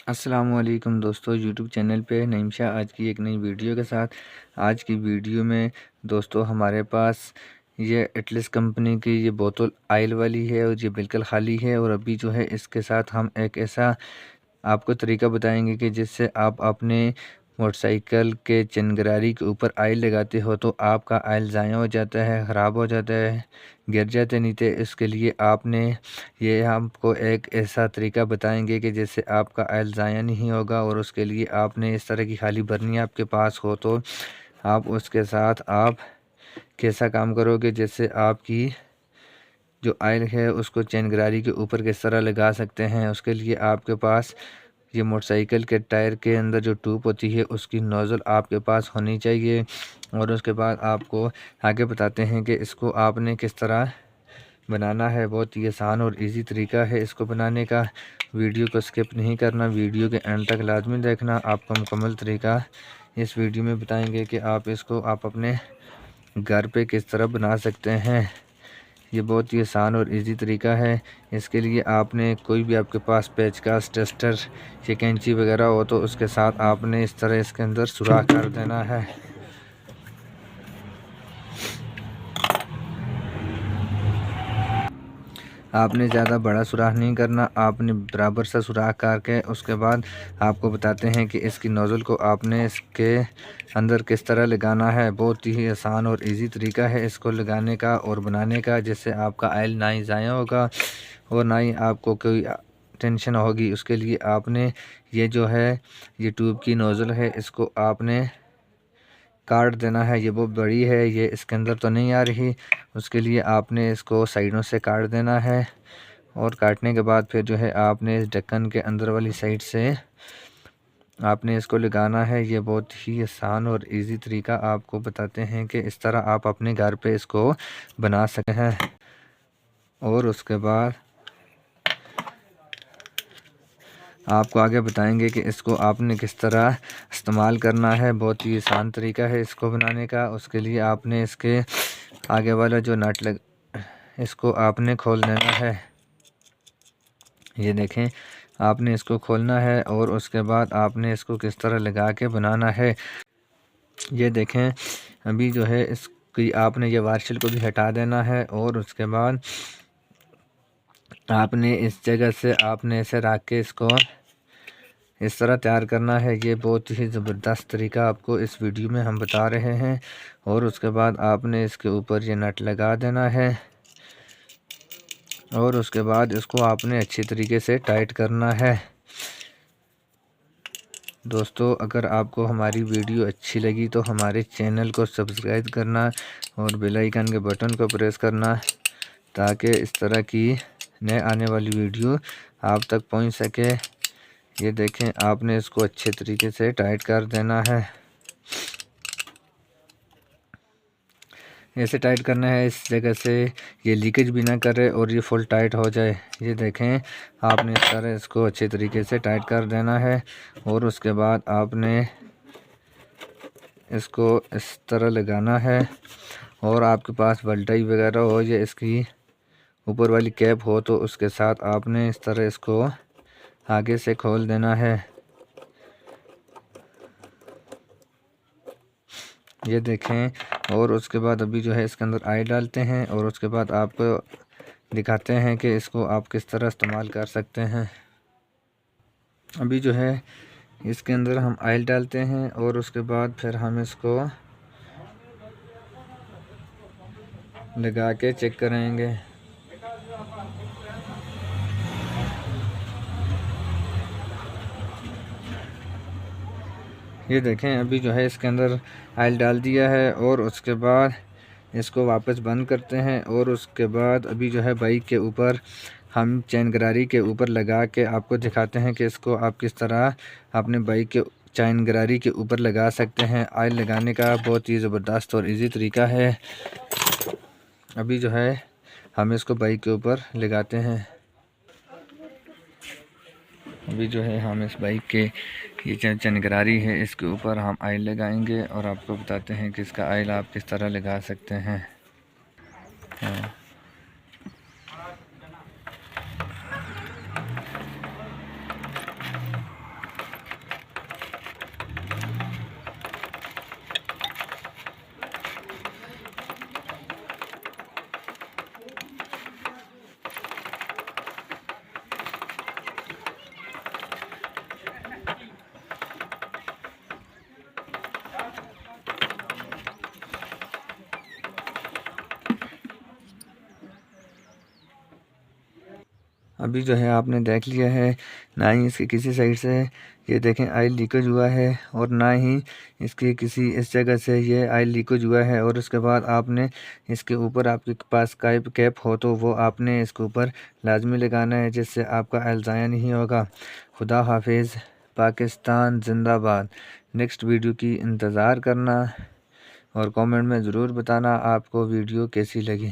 अस्सलामुअलैकुम दोस्तों, YouTube channel पे नईम शाह आज की एक नई वीडियो के साथ। आज की वीडियो में दोस्तों हमारे पास ये एटलस कंपनी की ये बोतल आयल वाली है और ये बिल्कुल खाली है। और अभी जो है इसके साथ हम एक ऐसा आपको तरीका बताएंगे कि जिससे आप अपने मोटरसाइकिल के चिनगारी के ऊपर आयल लगाते हो तो आपका आयल ज़ाया हो जाता है, ख़राब हो जाता है, गिर जाते नीचे। इसके लिए आपने ये आपको एक ऐसा तरीका बताएंगे कि जिससे आपका आयल ज़ाया नहीं होगा। और उसके लिए आपने इस तरह की खाली बर्नी आपके पास हो तो आप उसके साथ आप कैसा काम करोगे, जैसे आपकी जो आयल है उसको चिनगारी के ऊपर किस तरह लगा सकते हैं। उसके लिए आपके पास ये मोटरसाइकिल के टायर के अंदर जो ट्यूब होती है उसकी नोज़ल आपके पास होनी चाहिए। और उसके बाद आपको आगे बताते हैं कि इसको आपने किस तरह बनाना है। बहुत ही आसान और इजी तरीका है इसको बनाने का। वीडियो को स्किप नहीं करना, वीडियो के एंड तक लाजमी देखना। आपको मुकम्मल तरीका इस वीडियो में बताएंगे कि आप अपने घर पे किस तरह बना सकते हैं। ये बहुत ही आसान और इजी तरीका है। इसके लिए आपने कोई भी आपके पास पेचकस, टेस्टर या कैंची वगैरह हो तो उसके साथ आपने इस तरह इसके अंदर सुराख कर देना है। आपने ज़्यादा बड़ा सुराख नहीं करना, आपने बराबर सा सुराख करके उसके बाद आपको बताते हैं कि इसकी नोज़ल को आपने इसके अंदर किस तरह लगाना है। बहुत ही आसान और इजी तरीका है इसको लगाने का और बनाने का, जिससे आपका आयल ना ही ज़ाया होगा और ना ही आपको कोई टेंशन होगी। उसके लिए आपने ये जो है ये ट्यूब की नोज़ल है इसको आपने काट देना है। ये बहुत बड़ी है, ये इसके अंदर तो नहीं आ रही। उसके लिए आपने इसको साइडों से काट देना है। और काटने के बाद फिर जो है आपने इस ढक्कन के अंदर वाली साइड से आपने इसको लगाना है। ये बहुत ही आसान और इजी तरीका आपको बताते हैं कि इस तरह आप अपने घर पे इसको बना सकते हैं। और उसके बाद आपको आगे बताएंगे कि इसको आपने किस तरह इस्तेमाल करना है। बहुत ही आसान तरीका है इसको बनाने का। उसके लिए आपने इसके आगे वाला जो नट इसको आपने खोल देना है। ये देखें, आपने इसको खोलना है और उसके बाद आपने इसको किस तरह लगा के बनाना है। ये देखें, अभी जो है इसकी आपने ये वार्शल को भी हटा देना है। और उसके बाद आपने इस जगह से आपने इसे रख के इसको इस तरह तैयार करना है। ये बहुत ही ज़बरदस्त तरीका आपको इस वीडियो में हम बता रहे हैं। और उसके बाद आपने इसके ऊपर ये नट लगा देना है। और उसके बाद इसको आपने अच्छी तरीके से टाइट करना है। दोस्तों, अगर आपको हमारी वीडियो अच्छी लगी तो हमारे चैनल को सब्सक्राइब करना और बेल आइकन के बटन को प्रेस करना, ताकि इस तरह की नए आने वाली वीडियो आप तक पहुंच सके। ये देखें, आपने इसको अच्छे तरीके से टाइट कर देना है। ऐसे टाइट करना है इस जगह से ये लीकेज भी ना करे और ये फुल टाइट हो जाए। ये देखें, आपने इस तरह इसको अच्छे तरीके से टाइट कर देना है। और उसके बाद आपने इसको इस तरह लगाना है। और आपके पास वल्टाई वगैरह हो या इसकी ऊपर वाली कैप हो तो उसके साथ आपने इस तरह इसको आगे से खोल देना है। ये देखें, और उसके बाद अभी जो है इसके अंदर आयल डालते हैं और उसके बाद आपको दिखाते हैं कि इसको आप किस तरह इस्तेमाल कर सकते हैं। अभी जो है इसके अंदर हम आयल डालते हैं और उसके बाद फिर हम इसको लगा के चेक करेंगे। ये देखें, अभी जो है इसके अंदर आयल डाल दिया है और उसके बाद इसको वापस बंद करते हैं। और उसके बाद अभी जो है बाइक के ऊपर हम चिनगारी के ऊपर लगा के आपको दिखाते हैं कि इसको आप किस तरह अपने बाइक के चिनगारी के ऊपर लगा सकते हैं। आयल लगाने का बहुत ही ज़बरदस्त और इजी तरीका है। अभी जो है हम इसको बाइक के ऊपर लगाते हैं। अभी जो है हम इस बाइक के ये चिनगारी है इसके ऊपर हम आयल लगाएंगे और आपको बताते हैं कि इसका आयल आप किस तरह लगा सकते हैं। हाँ। अभी जो है आपने देख लिया है, ना ही इसकी किसी साइड से ये देखें ऑयल लीकेज हुआ है और ना ही इसकी किसी इस जगह से ये ऑयल लीकेज हुआ है। और उसके बाद आपने इसके ऊपर आपके पास कैप हो तो वो आपने इसके ऊपर लाजमी लगाना है, जिससे आपका ऑयल ज़ाया नहीं होगा। खुदा हाफिज़। पाकिस्तान जिंदाबाद। नेक्स्ट वीडियो की इंतज़ार करना और कमेंट में ज़रूर बताना आपको वीडियो कैसी लगी।